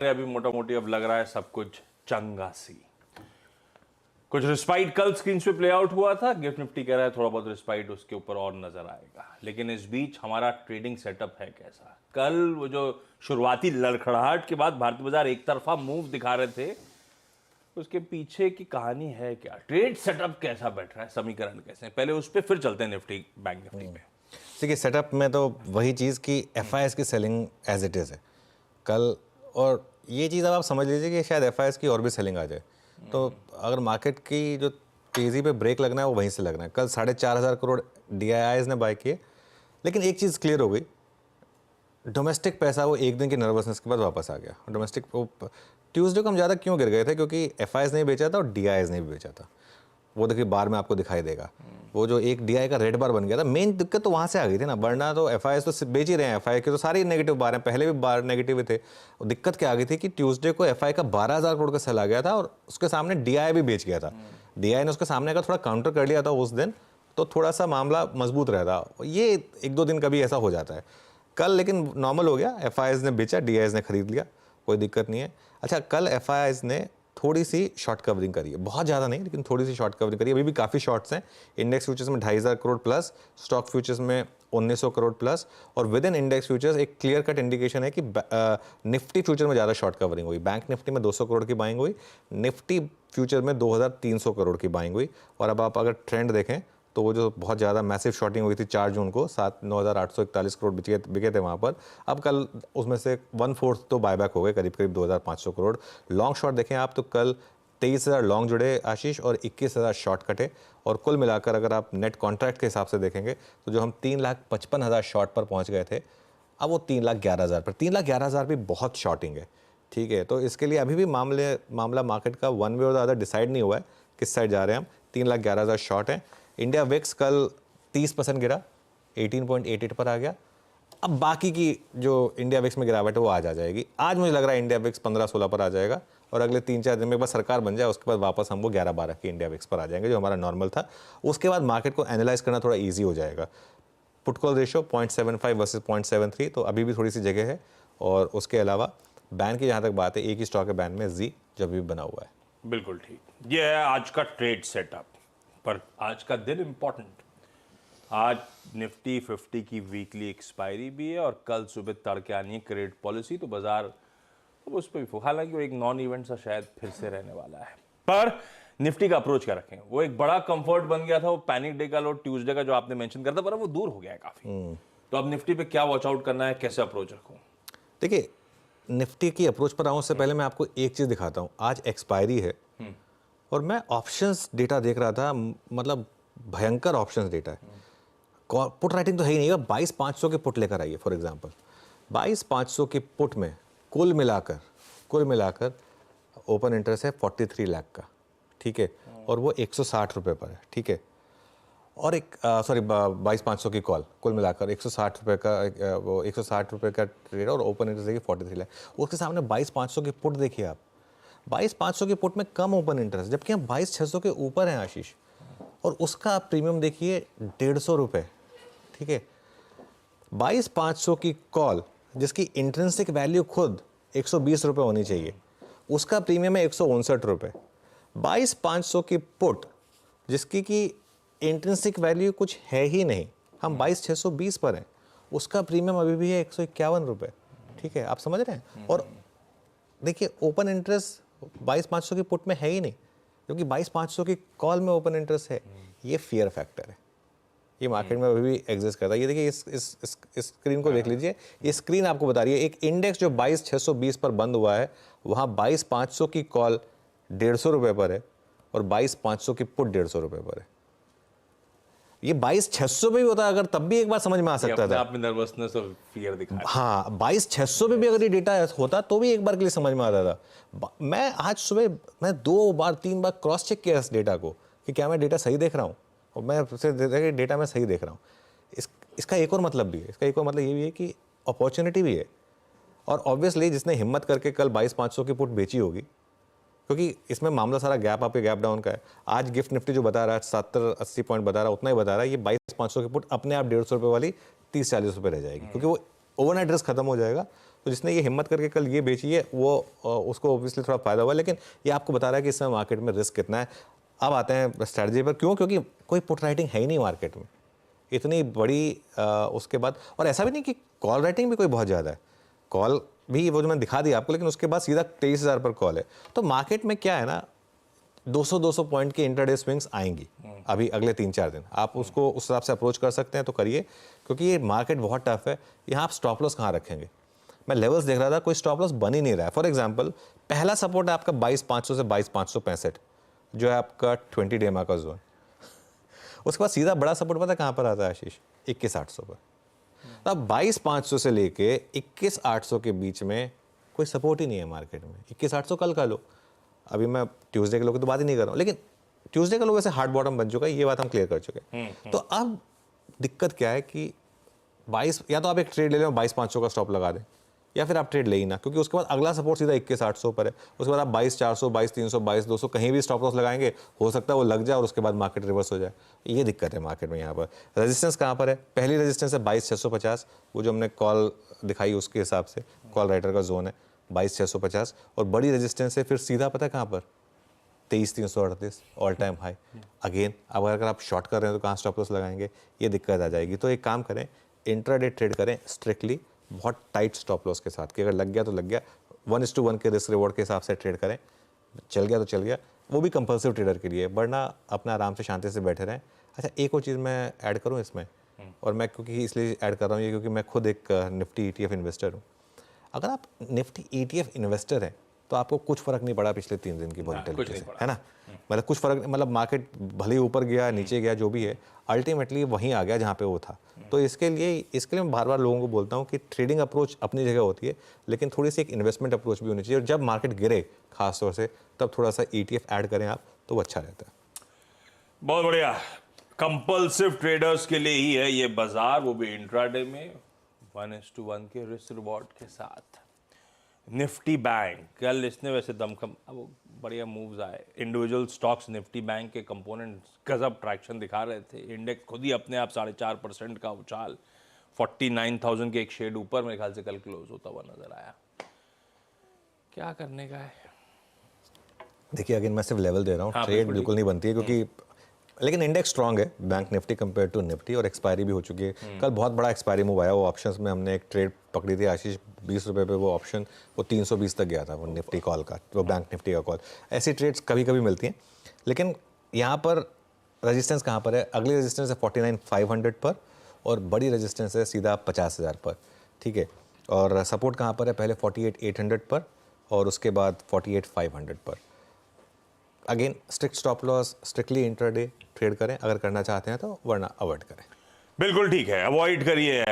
अभी मोटा मोटी अब लग रहा है सब कुछ चंगा सी। कुछ रिस्पाइट कल स्क्रीन पे प्ले आउट हुआ था, गिफ्ट निफ्टी कह रहा है थोड़ा बहुत रिस्पाइट उसके ऊपर और नजर आएगा, लेकिन इस बीच हमारा ट्रेडिंग सेटअप है कैसा। कल वो जो शुरुआती लड़खड़ाहट के बाद भारतीय बाजार एक तरफा मूव दिखा रहे थे, उसके पीछे की कहानी है क्या, ट्रेड सेटअप कैसा बैठ रहा है, समीकरण कैसे हैं? पहले उस पर फिर चलते हैं निफ्टी बैंक निफ्टी पे। देखिए सेटअप में तो वही चीज़ कि एफआईएस की सेलिंग एज इट इज़ है कल, और ये चीज़ अब आप समझ लीजिए कि शायद एफआईएस की और भी सेलिंग आ जाए। तो अगर मार्केट की जो तेज़ी पे ब्रेक लगना है वो वहीं से लगना है। कल 4,500 करोड़ डीआईआईज ने बाय किए, लेकिन एक चीज़ क्लियर हो गई, डोमेस्टिक पैसा वो एक दिन की नर्वसनेस के बाद वापस आ गया। डोमेस्टिक ट्यूसडे को हम ज़्यादा क्यों गिर गए थे, क्योंकि एफआईएस ने भी बेचा था और डीआईआईज ने भी बेचा था। वो देखिए बार में आपको दिखाई देगा, वो जो एक डीआई का रेड बार बन गया था, मेन दिक्कत तो वहाँ से आ गई थी ना, वरना तो एफआईएस तो बेच ही रहे हैं। एफआई के तो सारे नेगेटिव बार हैं, पहले भी बार नेगेटिव थे। और दिक्कत क्या आ गई थी कि ट्यूसडे को एफआई का 12,000 करोड़ का सेल आ गया था और उसके सामने डीआई भी बेच गया था। डीआई ने उसके सामने का थोड़ा काउंटर कर लिया था उस दिन, तो थोड़ा सा मामला मजबूत रहता। ये एक दो दिन कभी ऐसा हो जाता है। कल लेकिन नॉर्मल हो गया, एफआईएस ने बेचा, डीआईएस ने खरीद लिया, कोई दिक्कत नहीं है। अच्छा, कल एफआईएस ने थोड़ी सी शॉर्ट कवरिंग करी है, बहुत ज़्यादा नहीं लेकिन थोड़ी सी शॉर्ट कवरिंग करी है। अभी भी काफ़ी शॉर्ट्स हैं। इंडेक्स फ्यूचर्स में 2,500 करोड़ प्लस, स्टॉक फ्यूचर्स में 1,900 करोड़ प्लस, और विद इन इंडेक्स फ्यूचर्स एक क्लियर कट इंडिकेशन है कि निफ्टी फ्यूचर में ज़्यादा शॉर्ट कवरिंग हुई। बैंक निफ्टी में 200 करोड़ की बाइंग हुई, निफ्टी फ्यूचर में 2,300 करोड़ की बाइंग हुई। और अब आप अगर ट्रेंड देखें तो वो जो बहुत ज़्यादा मैसिव शॉर्टिंग हुई थी 4 जून को, 9,841 करोड़ बिके थे वहाँ पर। अब कल उसमें से 1/4 तो बायबैक हो गए, करीब करीब 2,500 करोड़। लॉन्ग शॉर्ट देखें आप तो कल 23,000 लॉन्ग जुड़े आशीष, और 21,000 शॉर्ट कटे। और कुल मिलाकर अगर आप नेट कॉन्ट्रैक्ट के हिसाब से देखेंगे तो जो हम 3,55,000 शॉर्ट पर पहुँच गए थे, अब वो 3,11,000 पर। 3,11,000 भी बहुत शॉर्टिंग है, ठीक है। तो इसके लिए अभी भी मामला मार्केट का वन वे और द अदर डिसाइड नहीं हुआ है किस साइड जा रहे हैं हम। 3,11,000 शॉर्ट है। इंडिया विक्स कल 30% गिरा, 18.88 पर आ गया। अब बाकी की जो इंडिया विक्स में गिरावट है वो आज आ जाएगी। आज मुझे लग रहा है इंडिया विक्स 15-16 पर आ जाएगा, और अगले 3-4 दिन में एक बार सरकार बन जाए उसके बाद वापस हम वो 11-12 की इंडिया विक्स पर आ जाएंगे, जो हमारा नॉर्मल था। उसके बाद मार्केट को एनालाइज करना थोड़ा ईजी हो जाएगा। पुट कॉल रेशो 0.75 वर्सेज 0.73, तो अभी भी थोड़ी सी जगह है। और उसके अलावा बैन की जहाँ तक बात है, एक ही स्टॉक है बैन में, जी, जो अभी बना हुआ है। बिल्कुल ठीक, ये है आज का ट्रेड सेटअप। पर आज का दिन इंपॉर्टेंट, आज निफ्टी 50 की वीकली एक्सपायरी भी है और कल सुबह तड़के आनी है क्रेडिट पॉलिसी, तो बाजार तो उस पर भी हालांकि वो एक नॉन इवेंट सा शायद फिर से रहने वाला है। पर निफ्टी का अप्रोच क्या रखें, वो एक बड़ा कंफर्ट बन गया था, वो पैनिक डे का लो ट्यूसडे का जो आपने मेंशन करता, पर वो दूर हो गया है काफी। तो अब निफ्टी पे क्या वॉच आउट करना है, कैसे अप्रोच रखूं? देखिए, निफ्टी की अप्रोच पर आऊँ उससे पहले मैं आपको एक चीज़ दिखाता हूँ। आज एक्सपायरी है और मैं ऑप्शंस डेटा देख रहा था, मतलब भयंकर ऑप्शंस डेटा है। पुट राइटिंग तो है ही नहीं। 22,500 के पुट लेकर आइए फॉर एग्जांपल, 22,500 के पुट में कुल मिलाकर ओपन इंटरेस्ट है 43 लाख का, ठीक है, और वो 160 रुपये पर है, ठीक है। और एक 22,500 की कॉल, कुल मिलाकर 160 रुपये का, वो 160 रुपये का ट्रेड, और ओपन इंटरेस्ट देखिए 43 लाख। उसके सामने 22,500 के पुट देखिए आप, 22,500 के पुट में कम ओपन इंटरेस्ट, जबकि हम 22,600 के ऊपर हैं आशीष, और उसका आप प्रीमियम देखिए 150 रुपये, ठीक है। 22,500 की कॉल जिसकी इंट्रिंसिक वैल्यू खुद 120 रुपये होनी चाहिए, उसका प्रीमियम है 159 रुपये। 22,500 की पुट जिसकी की इंट्रिंसिक वैल्यू कुछ है ही नहीं, हम 22,620 पर हैं, उसका प्रीमियम अभी भी है 151 रुपये, ठीक है। आप समझ रहे हैं। और देखिए ओपन इंटरेस्ट 22,500 की पुट में है ही नहीं, क्योंकि 22,500 की कॉल में ओपन इंटरेस्ट है। ये फियर फैक्टर है, ये मार्केट में अभी भी एग्जिस्ट करता है। ये देखिए इस स्क्रीन को देख लीजिए, ये स्क्रीन आपको बता रही है एक इंडेक्स जो 22,620 पर बंद हुआ है, वहाँ 22,500 की कॉल 150 रुपये पर है और 22,500 की पुट 150 रुपये पर है। ये 22,600 पे भी होता अगर, तब भी एक बार समझ में आ सकता था। आप में नर्वसनेस और फियर दिखा है। हाँ, 22,600 पे भी अगर ये डेटा होता तो भी एक बार के लिए समझ में आता था। मैं आज सुबह 2-3 बार क्रॉस चेक किया इस डेटा को कि क्या मैं डेटा सही देख रहा हूँ, और मैं उससे डेटा मैं सही देख रहा हूँ। इसका एक और मतलब भी है, इसका एक और मतलब ये भी है कि अपॉर्चुनिटी भी है। और ऑब्वियसली जिसने हिम्मत करके कल 22,500 की पुट बेची होगी, क्योंकि इसमें मामला सारा गैप अप या गैप डाउन का है। आज गिफ्ट निफ्टी जो बता रहा है 70-80 पॉइंट बता रहा है, उतना ही बता रहा है। ये 22,500 की पुट अपने आप 150 रुपये वाली 30-40 रुपये रह जाएगी, क्योंकि वो ओवरनाइट रिस्क खत्म हो जाएगा। तो जिसने ये हिम्मत करके कल ये बेची है वो उसको ऑब्वियसली थोड़ा फायदा हुआ, लेकिन ये आपको बता रहा है कि इस समय मार्केट में रिस्क कितना है। अब आते हैं स्ट्रैटेजी पर, क्यों? क्योंकि कोई पुट राइटिंग है ही नहीं मार्केट में इतनी बड़ी। उसके बाद और ऐसा भी नहीं कि कॉल राइटिंग भी कोई बहुत ज़्यादा है, कॉल भी वो जो मैंने दिखा दिया आपको, लेकिन उसके बाद सीधा 23,000 पर कॉल है। तो मार्केट में क्या है ना, 200-200 पॉइंट की इंटरडे स्विंग्स आएंगी अभी अगले 3-4 दिन। आप उसको उस हिसाब से अप्रोच कर सकते हैं तो करिए, क्योंकि ये मार्केट बहुत टफ है। यहाँ आप स्टॉप लॉस कहाँ रखेंगे? मैं लेवल्स देख रहा था, कोई स्टॉप लॉस बन ही नहीं रहा है। फॉर एग्जांपल पहला सपोर्ट है आपका 22,500 से 22,565 जो है आपका 20 डे का जोन। उसके बाद सीधा बड़ा सपोर्ट पता है कहाँ पर आता है आशीष? 21,800 पर। अब 22,500 से लेके 21,800 के बीच में कोई सपोर्ट ही नहीं है मार्केट में। 21,800 कल का लो, अभी मैं ट्यूसडे के लो की तो बात ही नहीं कर रहा हूँ, लेकिन ट्यूसडे का लो वैसे हार्ड बॉटम बन चुका है, ये बात हम क्लियर कर चुके हैं। तो अब दिक्कत क्या है कि 22, या तो आप एक ट्रेड ले लें 22,500 का स्टॉप लगा दें, या फिर आप ट्रेड ले ही ना, क्योंकि उसके बाद अगला सपोर्ट सीधा 21,800 पर है। उसके बाद आप 22,400, 22,300, 22,200 कहीं भी स्टॉप लॉस लगाएंगे, हो सकता है वो लग जाए और उसके बाद मार्केट रिवर्स हो जाए। ये दिक्कत है मार्केट में। यहाँ पर रेजिस्टेंस कहाँ पर है? पहली रेजिस्टेंस है 22,650, वो जो हमने कॉल दिखाई उसके हिसाब से कॉल राइटर का जोन है 22,650। और बड़ी रेजिस्टेंस है फिर सीधा पता है कहाँ पर? 23,338 ऑल टाइम हाई। अगेन अब अगर आप शॉर्ट कर रहे हैं तो कहाँ स्टॉप लॉस लगाएंगे? ये दिक्कत आ जाएगी। तो एक काम करें, इंट्राडे ट्रेड करें स्ट्रिक्टली बहुत टाइट स्टॉप लॉस के साथ, कि अगर लग गया तो लग गया। 1:1 के रिस्क रिवॉर्ड के हिसाब से ट्रेड करें, चल गया तो चल गया, वो भी कंपल्सिव ट्रेडर के लिए, वरना अपना आराम से शांति से बैठे रहें। अच्छा, एक और चीज़ मैं ऐड करूँ इसमें, और मैं क्योंकि इसलिए ऐड कर रहा हूँ ये क्योंकि मैं खुद एक निफ्टी ETF इन्वेस्टर हूँ। अगर आप निफ्टी ETF इन्वेस्टर हैं तो आपको कुछ फर्क नहीं पड़ा पिछले 3 दिन की वॉलेटिलिटी से, है ना? मतलब कुछ फर्क, मतलब मार्केट भले ही ऊपर गया नीचे गया जो भी है, अल्टीमेटली वहीं आ गया जहाँ पे वो था। तो इसके लिए मैं बार बार लोगों को बोलता हूँ कि ट्रेडिंग अप्रोच अपनी जगह होती है, लेकिन थोड़ी सी एक इन्वेस्टमेंट अप्रोच भी होनी चाहिए। और जब मार्केट गिरे खास तौर से, तब थोड़ा सा ETF ऐड करें आप, तो वो अच्छा रहता है। बहुत बढ़िया। कंपल्सिव ट्रेडर्स के लिए ही है ये बाजार, वो भी इंट्राडे में 1:1 के रिस्क रिवॉर्ड के साथ। निफ्टी बैंक कल इसने वैसे दमखम, अब बढ़िया मूव्स आए। इंडिविजुअल स्टॉक्स निफ्टी बैंक के कंपोनेंट गजब ट्रैक्शन दिखा रहे थे। इंडेक्स खुद ही अपने आप 4.5% का उछाल, 49,000 के एक शेड ऊपर मेरे ख्याल से कल क्लोज होता हुआ नजर आया। क्या करने का है? देखिए अगेन मैं सिर्फ लेवल दे रहा हूँ, हाँ, ट्रेड बिल्कुल नहीं बनती है, क्योंकि लेकिन इंडेक्स स्ट्रांग है bank Nifty compare to Nifty, और एक्सपायरी भी हो चुकी है। कल बहुत बड़ा एक्सपायरी मूव आया, वो ऑप्शंस में हमने एक ट्रेड पकड़ी थी आशीष, 20 रुपये पे वो ऑप्शन, वो 320 तक गया था वो निफ्टी कॉल का, वो बैंक निफ्टी का कॉल। ऐसी ट्रेड्स कभी कभी मिलती हैं, लेकिन यहाँ पर रेजिस्टेंस कहाँ पर है? अगली रेजिस्टेंस है 49,500 पर, और बड़ी रेजिस्टेंस है सीधा 50,000 पर, ठीक है। और सपोर्ट कहाँ पर है? पहले 48,800 पर, और उसके बाद 48,500 पर। Again strict stop loss, strictly intraday trade करें अगर करना चाहते हैं तो, वरना अवॉइड करें। बिल्कुल ठीक है, अवॉइड करिए